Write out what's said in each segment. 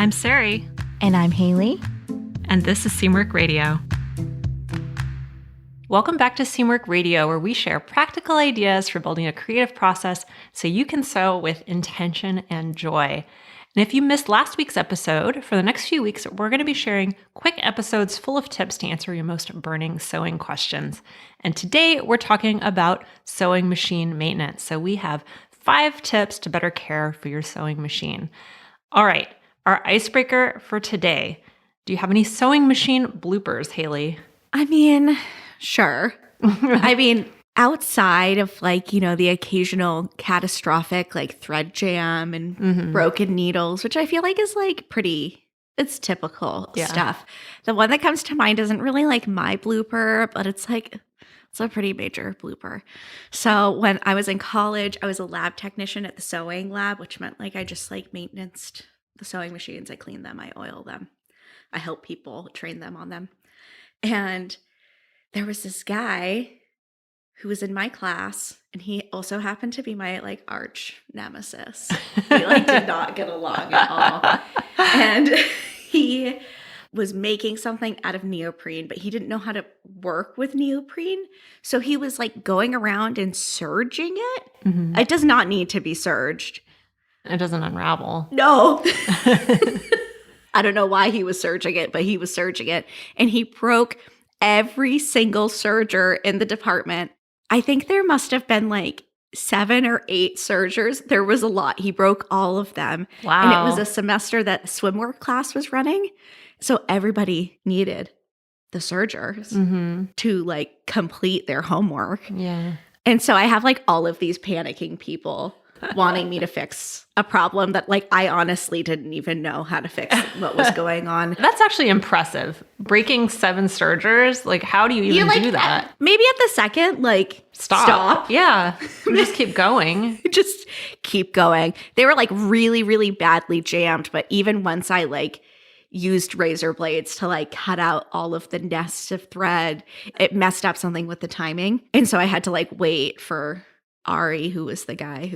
I'm Sarai. And I'm Haley. And this is Seamwork Radio. Welcome back to Seamwork Radio, where we share practical ideas for building a creative process so you can sew with intention and joy. And if you missed last week's episode, for the next few weeks, we're going to be sharing quick episodes full of tips to answer your most burning sewing questions. And today we're talking about sewing machine maintenance. So we have 5 tips to better care for your sewing machine. All right, our icebreaker for today. Do you have any sewing machine bloopers, Haley? I mean, sure. Outside of the occasional catastrophic thread jam and broken needles, which I feel like is it's typical stuff. The one that comes to mind isn't really my blooper, but it's a pretty major blooper. So when I was in college, I was a lab technician at the sewing lab, which meant I just maintenanced the sewing machines. I clean them, I oil them, I help people, train them on them. And there was this guy who was in my class, and he also happened to be my arch nemesis. We did not get along at all. And he was making something out of neoprene, but he didn't know how to work with neoprene. So he was going around and serging it. Mm-hmm. It does not need to be serged. It doesn't unravel. No. I don't know why he was serging it, but he was serging it. And he broke every single serger in the department. I think there must have been 7 or 8 sergers. There was a lot. He broke all of them. Wow. And it was a semester that swimwear class was running. So everybody needed the sergers to complete their homework. Yeah. And so I have all of these panicking people wanting me to fix a problem that I honestly didn't even know how to fix what was going on. That's actually impressive. Breaking 7 sergers, how do you even do that? Maybe at the second, stop. Yeah. Just keep going. Just keep going. They were really, really badly jammed, but even once I used razor blades to cut out all of the nests of thread, it messed up something with the timing. And so I had to wait for Ari, who was the guy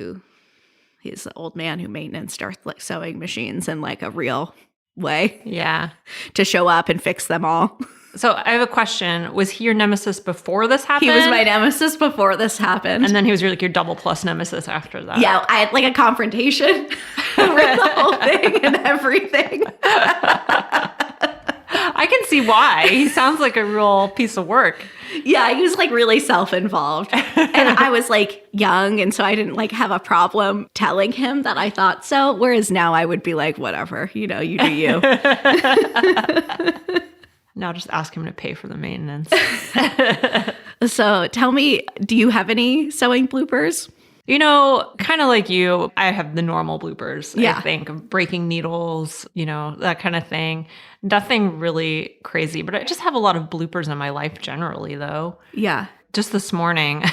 he's the old man who maintained our sewing machines in a real way. Yeah. To show up and fix them all. So I have a question. Was he your nemesis before this happened? He was my nemesis before this happened. And then he was your double plus nemesis after that. Yeah, I had a confrontation over the whole thing and everything. I can see why. He sounds like a real piece of work. Yeah, he was really self-involved. And I was young, and so I didn't have a problem telling him that I thought so. Whereas now I would be whatever, you do you. Now just ask him to pay for the maintenance. So tell me, do you have any sewing bloopers? Kind of like you, I have the normal bloopers, yeah. I think, of breaking needles, that kind of thing. Nothing really crazy, but I just have a lot of bloopers in my life generally, though. Yeah. Just this morning,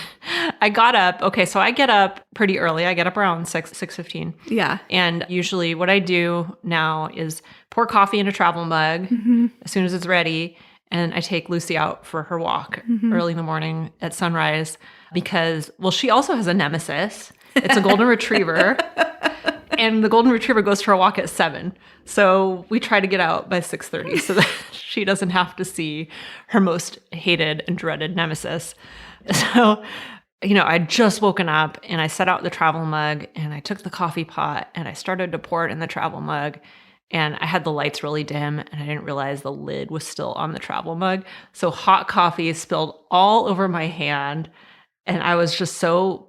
I got up. Okay, so I get up pretty early. I get up around 6:15. Yeah. And usually what I do now is pour coffee in a travel mug as soon as it's ready. And I take Lucy out for her walk early in the morning at sunrise because, she also has a nemesis. It's a golden retriever. And the golden retriever goes for a walk at 7. So we try to get out by 6:30 so that she doesn't have to see her most hated and dreaded nemesis. So, I'd just woken up and I set out the travel mug and I took the coffee pot and I started to pour it in the travel mug. And I had the lights really dim and I didn't realize the lid was still on the travel mug. So hot coffee spilled all over my hand. And I was just so,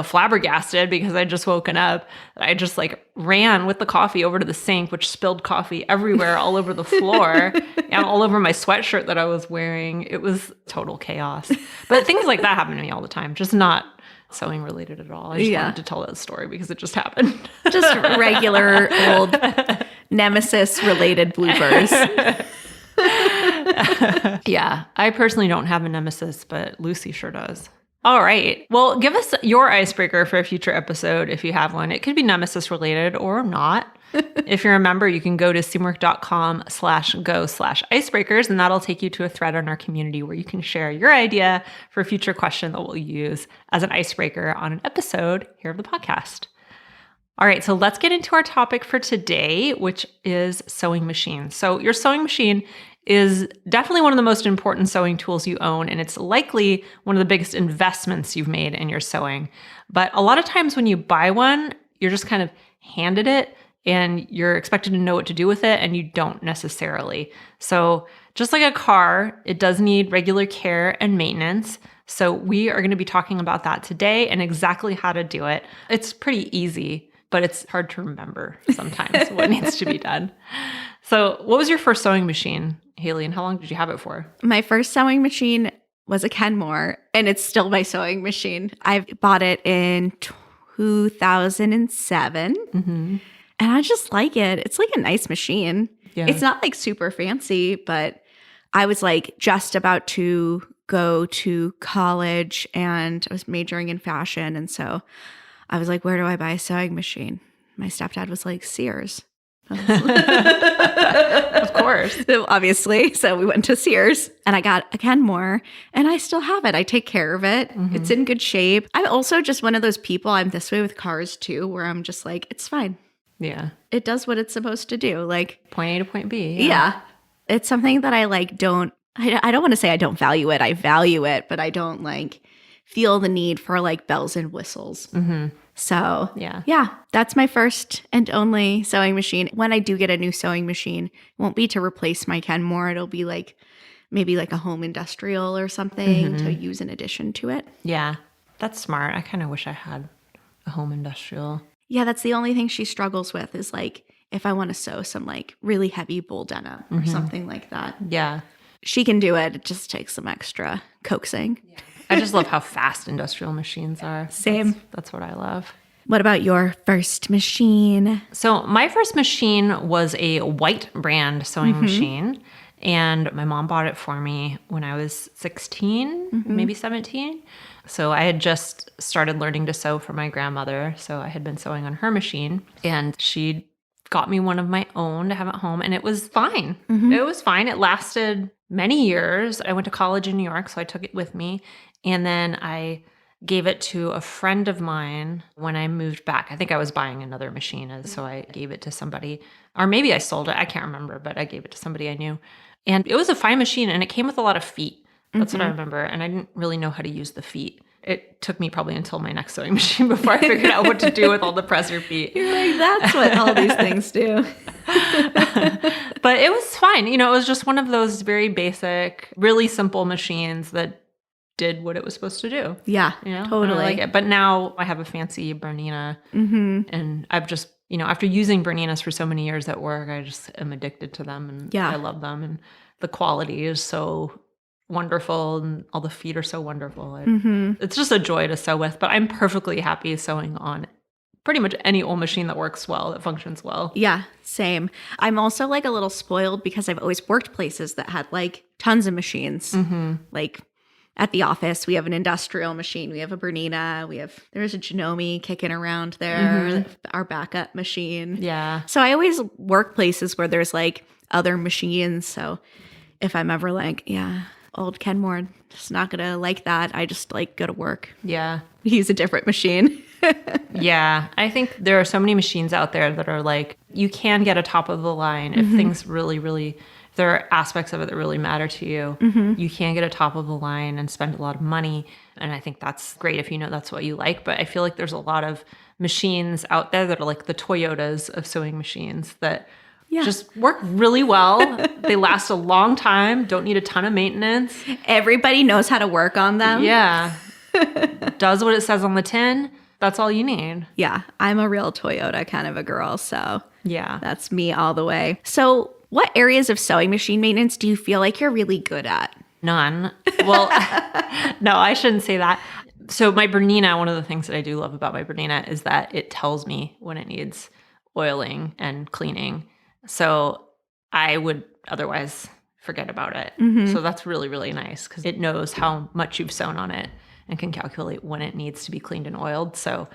flabbergasted because I'd just woken up. I just ran with the coffee over to the sink, which spilled coffee everywhere, all over the floor and all over my sweatshirt that I was wearing. It was total chaos. But things like that happen to me all the time, just not sewing related at all. I just wanted to tell that story because it just happened. Just regular old nemesis related bloopers. Yeah, I personally don't have a nemesis, but Lucy sure does. All right. Well, give us your icebreaker for a future episode if you have one. It could be nemesis related or not. If you're a member, you can go to seamwork.com/go/icebreakers, and that'll take you to a thread on our community where you can share your idea for a future question that we'll use as an icebreaker on an episode here of the podcast. All right, so let's get into our topic for today, which is sewing machines. So your sewing machine is definitely one of the most important sewing tools you own, and it's likely one of the biggest investments you've made in your sewing. But a lot of times when you buy one, you're just kind of handed it and you're expected to know what to do with it, and you don't necessarily. So just like a car, it does need regular care and maintenance. So we are going to be talking about that today and exactly how to do it. It's pretty easy, but it's hard to remember sometimes what needs to be done. So what was your first sewing machine, Haley, and how long did you have it for? My first sewing machine was a Kenmore, and it's still my sewing machine. I bought it in 2007, and I just like it. It's like a nice machine. Yeah. It's not like super fancy, but I was like just about to go to college, and I was majoring in fashion, and so I was like, where do I buy a sewing machine? My stepdad was like, Sears. Of course. Obviously. So we went to Sears and I got a Kenmore, and I still have it. I take care of it. It's in good shape. I'm also just one of those people, I'm this way with cars too, where I'm just like, it's fine. Yeah. It does what it's supposed to do. Like point A to point B. Yeah. It's something that I like I don't want to say I don't value it. I value it, but I don't like feel the need for like bells and whistles. So yeah, that's my first and only sewing machine. When I do get a new sewing machine, it won't be to replace my Kenmore. It'll be like maybe like a home industrial or something to use in addition to it. Yeah, that's smart. I kind of wish I had a home industrial. Yeah, that's the only thing she struggles with is like if I want to sew some like really heavy bull denim or something like that. Yeah. She can do it. It just takes some extra coaxing. Yeah. I just love how fast industrial machines are. Same. That's what I love. What about your first machine? So my first machine was a white brand sewing machine, and my mom bought it for me when I was 16, maybe 17. So I had just started learning to sew for my grandmother. So I had been sewing on her machine, and she got me one of my own to have at home, and it was fine. It was fine. It lasted many years. I went to college in New York, so I took it with me. And then I gave it to a friend of mine when I moved back. I think I was buying another machine, so I gave it to somebody. Or maybe I sold it. I can't remember, but I gave it to somebody I knew. And it was a fine machine, and it came with a lot of feet. That's what I remember. And I didn't really know how to use the feet. It took me probably until my next sewing machine before I figured out what to do with all the presser feet. You're like, that's what all these things do. But it was fine. You know, it was just one of those very basic, really simple machines that did what it was supposed to do. Yeah, you know? totally. I like it. But now I have a fancy Bernina, and I've just, you know, after using Berninas for so many years at work, I just am addicted to them, and I love them, and the quality is so wonderful, and all the feet are so wonderful. It's just a joy to sew with, but I'm perfectly happy sewing on pretty much any old machine that works well, that functions well. Yeah, same. I'm also like a little spoiled because I've always worked places that had like tons of machines. Like at the office, we have an industrial machine. We have a Bernina. There's a Janome kicking around there, our backup machine. Yeah. So I always work places where there's like other machines. So if I'm ever like, old Kenmore, just not going to like that, I just like go to work. Yeah. Use a different machine. Yeah. I think there are so many machines out there that are like, you can get a top of the line if things really, if there are aspects of it that really matter to you. You can get a top of the line and spend a lot of money. And I think that's great if you know that's what you like. But I feel like there's a lot of machines out there that are like the Toyotas of sewing machines that just work really well. They last a long time, don't need a ton of maintenance. Everybody knows how to work on them. Yeah. Does what it says on the tin. That's all you need. Yeah. I'm a real Toyota kind of a girl. So yeah, that's me all the way. So what areas of sewing machine maintenance do you feel like you're really good at? None. Well, no, I shouldn't say that. So my Bernina, one of the things that I do love about my Bernina is that it tells me when it needs oiling and cleaning. So I would otherwise forget about it. So that's really, really nice because it knows how much you've sewn on it and can calculate when it needs to be cleaned and oiled. So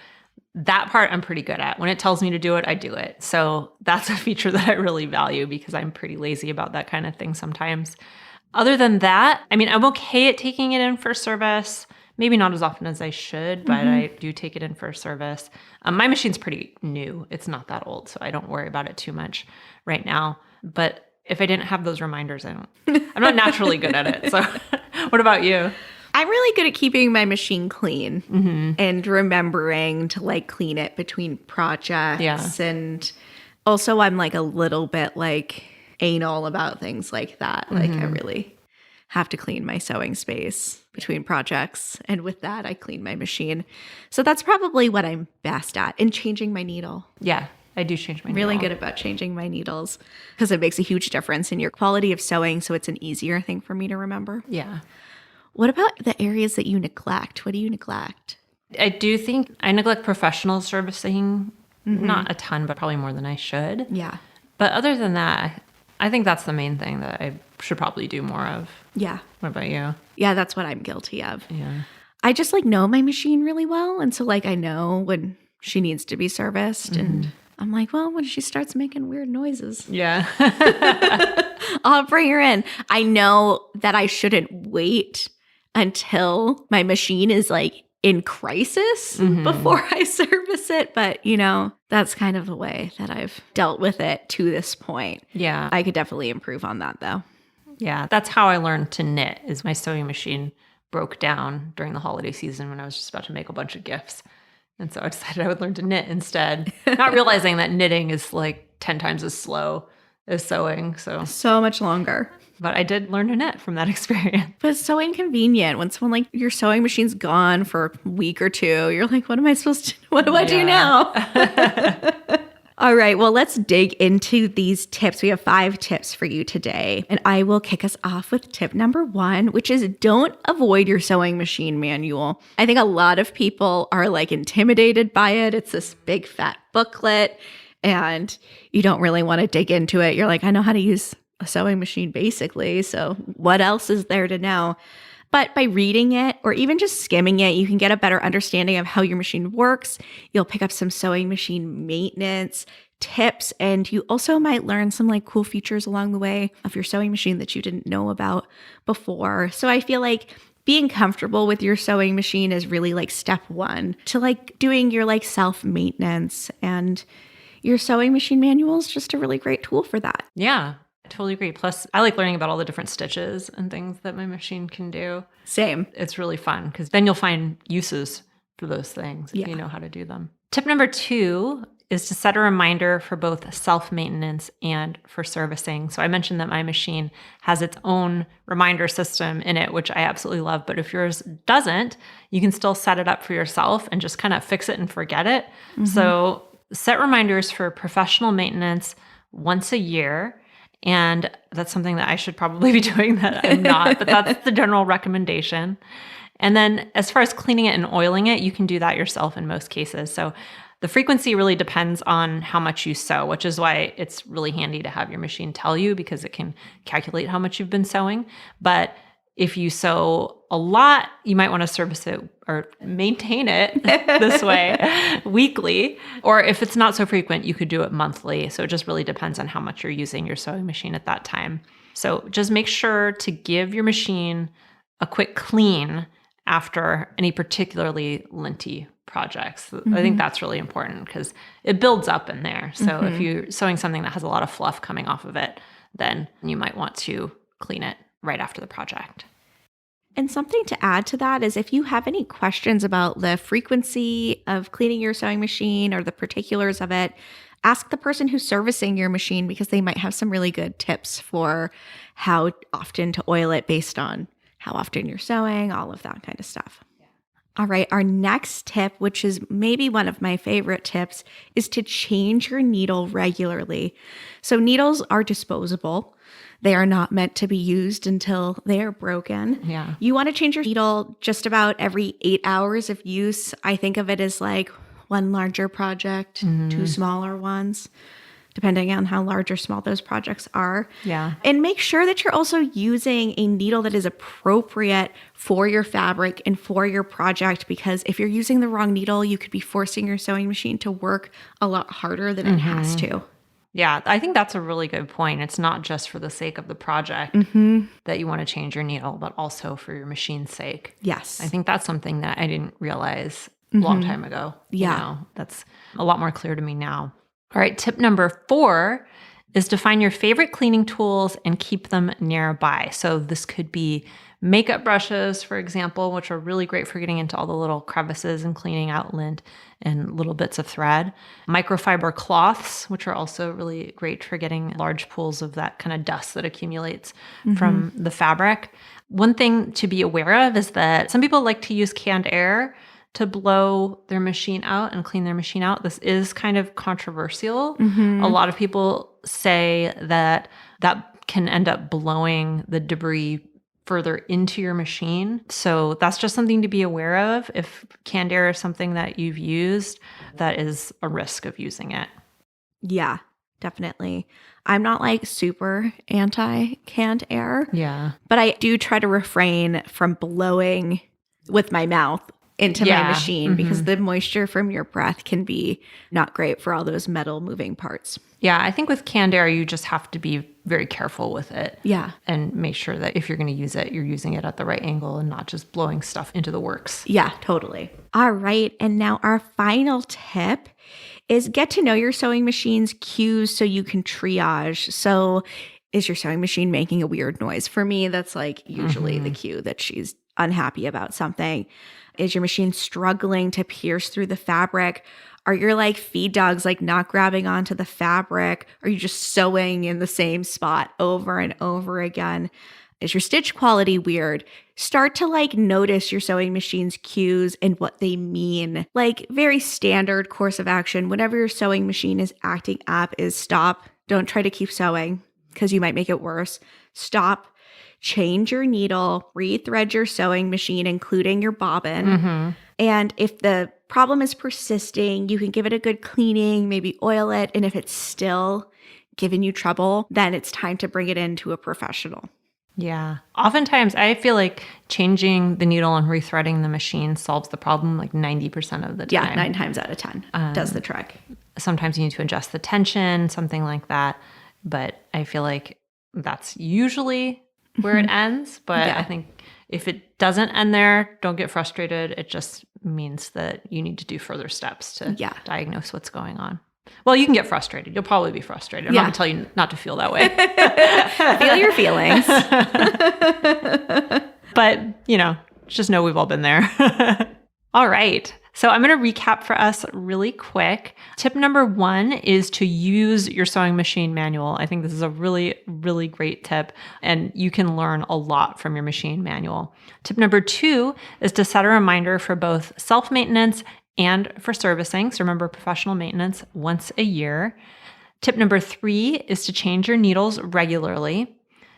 that part I'm pretty good at. When it tells me to do it, I do it. So that's a feature that I really value because I'm pretty lazy about that kind of thing sometimes. Other than that, I mean, I'm okay at taking it in for service. maybe not as often as I should, but I do take it in for a service. My machine's pretty new. It's not that old, so I don't worry about it too much right now. But if I didn't have those reminders, I'm not naturally good at it. So what about you? I'm really good at keeping my machine clean and remembering to like clean it between projects. Yeah. And also I'm like a little bit like anal about things like that. Like I really have to clean my sewing space between projects. And with that, I clean my machine. So that's probably what I'm best at, and changing my needle. Yeah, I do change my needle. Really good about changing my needles because it makes a huge difference in your quality of sewing. So it's an easier thing for me to remember. Yeah. What about the areas that you neglect? What do you neglect? I do think I neglect professional servicing, not a ton, but probably more than I should. Yeah. But other than that, I think that's the main thing that I should probably do more of. Yeah. What about you? Yeah, that's what I'm guilty of. Yeah. I just like know my machine really well. And so like I know when she needs to be serviced and I'm like, well, when she starts making weird noises, Yeah. I'll bring her in. I know that I shouldn't wait until my machine is like in crisis before I service it. But, you know, that's kind of the way that I've dealt with it to this point. Yeah. I could definitely improve on that though. Yeah. That's how I learned to knit, is my sewing machine broke down during the holiday season when I was just about to make a bunch of gifts. And so I decided I would learn to knit instead, not realizing that knitting is like 10 times as slow as sewing. So much longer. But I did learn to knit from that experience. But it's so inconvenient when someone like your sewing machine's gone for a week or two. You're like, what am I supposed to, what do I do now? All right, well, let's dig into these tips. We have 5 tips for you today. And I will kick us off with tip number 1, which is don't avoid your sewing machine manual. I think a lot of people are like intimidated by it. It's this big fat booklet and you don't really want to dig into it. You're like, I know how to use a sewing machine basically. So what else is there to know? But by reading it or even just skimming it, you can get a better understanding of how your machine works. You'll pick up some sewing machine maintenance tips, and you also might learn some like cool features along the way of your sewing machine that you didn't know about before. So I feel like being comfortable with your sewing machine is really like step 1 to like doing your like self-maintenance, and your sewing machine manual is just a really great tool for that. Yeah. I totally agree. Plus, I like learning about all the different stitches and things that my machine can do. Same. It's really fun because then you'll find uses for those things if you know how to do them. Tip number 2 is to set a reminder for both self-maintenance and for servicing. So I mentioned that my machine has its own reminder system in it, which I absolutely love. But if yours doesn't, you can still set it up for yourself and just kind of fix it and forget it. So set reminders for professional maintenance once a year. And that's something that I should probably be doing that I'm not, but that's the general recommendation. And then as far as cleaning it and oiling it, you can do that yourself in most cases. So the frequency really depends on how much you sew, which is why it's really handy to have your machine tell you, because it can calculate how much you've been sewing. But if you sew a lot, you might want to service it or maintain it this way weekly. Or if it's not so frequent, you could do it monthly. So it just really depends on how much you're using your sewing machine at that time. So just make sure to give your machine a quick clean after any particularly linty projects. I think that's really important because it builds up in there. So if you're sewing something that has a lot of fluff coming off of it, then you might want to clean it right after the project. And something to add to that is if you have any questions about the frequency of cleaning your sewing machine or the particulars of it, ask the person who's servicing your machine because they might have some really good tips for how often to oil it based on how often you're sewing, all of that kind of stuff. All right, our next tip, which is maybe one of my favorite tips, is to change your needle regularly. So needles are disposable. They are not meant to be used until they are broken. Yeah. You want to change your needle just about every 8 hours of use. I think of it as like one larger project, 2 smaller ones, depending on how large or small those projects are. Yeah. And make sure that you're also using a needle that is appropriate for your fabric and for your project, because if you're using the wrong needle, you could be forcing your sewing machine to work a lot harder than it has to. Yeah, I think that's a really good point. It's not just for the sake of the project that you want to change your needle, but also for your machine's sake. Yes. I think that's something that I didn't realize a long time ago. Yeah. That's a lot more clear to me now. All right, tip number 4 is to find your favorite cleaning tools and keep them nearby. So this could be makeup brushes, for example, which are really great for getting into all the little crevices and cleaning out lint and little bits of thread. Microfiber cloths, which are also really great for getting large pools of that kind of dust that accumulates from the fabric. One thing to be aware of is that some people like to use canned air to blow their machine out and clean their machine out. This is kind of controversial. A lot of people say that can end up blowing the debris further into your machine. So that's just something to be aware of. If canned air is something that you've used, that is a risk of using it. Yeah, definitely. I'm not like super anti canned air. Yeah. But I do try to refrain from blowing with my mouth into my machine because the moisture from your breath can be not great for all those metal moving parts. Yeah, I think with canned air, you just have to be very careful with it. Yeah. And make sure that if you're going to use it, you're using it at the right angle and not just blowing stuff into the works. Yeah, totally. All right. And now our final tip is get to know your sewing machine's cues so you can triage. So is your sewing machine making a weird noise? For me, that's like usually the cue that she's unhappy about something. Is your machine struggling to pierce through the fabric? Are your like feed dogs like not grabbing onto the fabric? Are you just sewing in the same spot over and over again? Is your stitch quality weird? Start to like notice your sewing machine's cues and what they mean. Like very standard course of action. Whenever your sewing machine is acting up is stop. Don't try to keep sewing because you might make it worse. Stop. Change your needle, rethread your sewing machine, including your bobbin. And if the problem is persisting, you can give it a good cleaning, maybe oil it. And if it's still giving you trouble, then it's time to bring it into a professional. Yeah. Oftentimes, I feel like changing the needle and rethreading the machine solves the problem like 90% of the time. Yeah, 9 times out of 10 does the trick. Sometimes you need to adjust the tension, something like that. But I feel like that's usually where it ends. But I think if it doesn't end there, don't get frustrated. It just means that you need to do further steps to diagnose what's going on. Well, you can get frustrated. You'll probably be frustrated. I'm not going to tell you not to feel that way. Feel your feelings. But, just know we've all been there. All right. So I'm going to recap for us really quick. Tip number 1 is to use your sewing machine manual. I think this is a really, really great tip, and you can learn a lot from your machine manual. Tip number 2 is to set a reminder for both self-maintenance and for servicing. So remember, professional maintenance once a year. Tip number 3 is to change your needles regularly.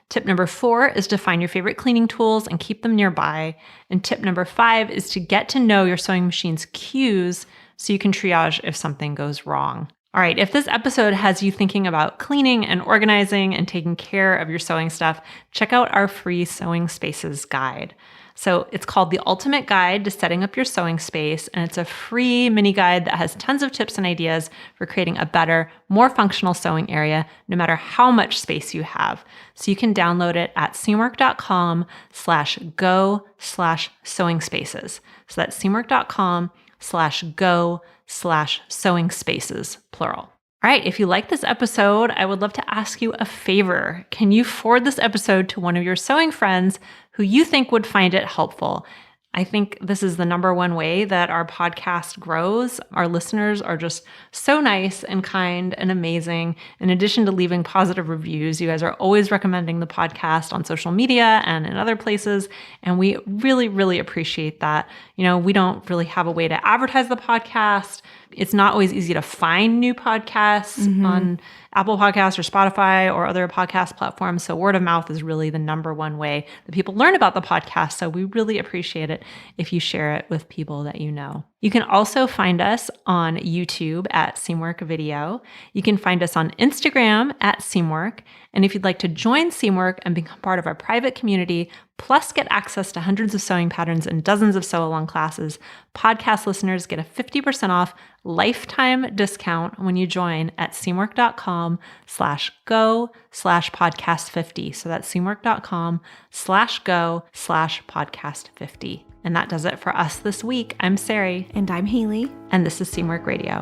Tip number 4 is to find your favorite cleaning tools and keep them nearby. And tip number 5 is to get to know your sewing machine's cues so you can triage if something goes wrong. All right, if this episode has you thinking about cleaning and organizing and taking care of your sewing stuff, check out our free Sewing Spaces guide. So it's called The Ultimate Guide to Setting Up Your Sewing Space, and it's a free mini guide that has tons of tips and ideas for creating a better, more functional sewing area, no matter how much space you have. So you can download it at seamwork.com/go/sewing spaces. So that's seamwork.com/go/sewing spaces, plural. All right, if you like this episode, I would love to ask you a favor. Can you forward this episode to one of your sewing friends who you think would find it helpful? I think this is the number one way that our podcast grows. Our listeners are just so nice and kind and amazing. In addition to leaving positive reviews, you guys are always recommending the podcast on social media and in other places. And we really, really appreciate that. We don't really have a way to advertise the podcast. It's not always easy to find new podcasts on Apple Podcasts or Spotify or other podcast platforms. So word of mouth is really the number one way that people learn about the podcast. So we really appreciate it if you share it with people that you know. You can also find us on YouTube at Seamwork Video. You can find us on Instagram at Seamwork. And if you'd like to join Seamwork and become part of our private community, plus get access to hundreds of sewing patterns and dozens of sew-along classes, podcast listeners get a 50% off lifetime discount when you join at seamwork.com/go/podcast50. So that's seamwork.com/go/podcast50. And that does it for us this week. I'm Sarai. And I'm Haley. And this is Seamwork Radio.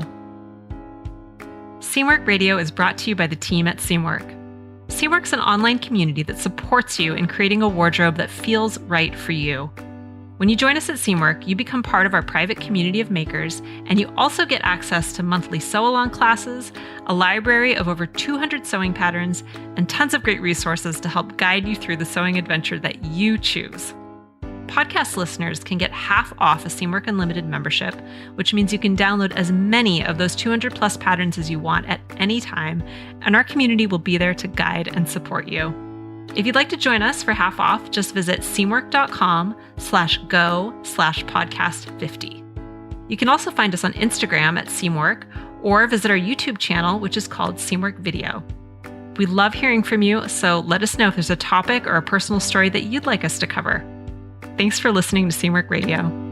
Seamwork Radio is brought to you by the team at Seamwork. Seamwork's an online community that supports you in creating a wardrobe that feels right for you. When you join us at Seamwork, you become part of our private community of makers, and you also get access to monthly sew-along classes, a library of over 200 sewing patterns, and tons of great resources to help guide you through the sewing adventure that you choose. Podcast listeners can get half off a Seamwork Unlimited membership, which means you can download as many of those 200 plus patterns as you want at any time, and our community will be there to guide and support you. If you'd like to join us for half off, just visit seamwork.com/go/podcast50. You can also find us on Instagram at Seamwork, or visit our YouTube channel, which is called Seamwork Video. We love hearing from you, so let us know if there's a topic or a personal story that you'd like us to cover. Thanks for listening to Seamwork Radio.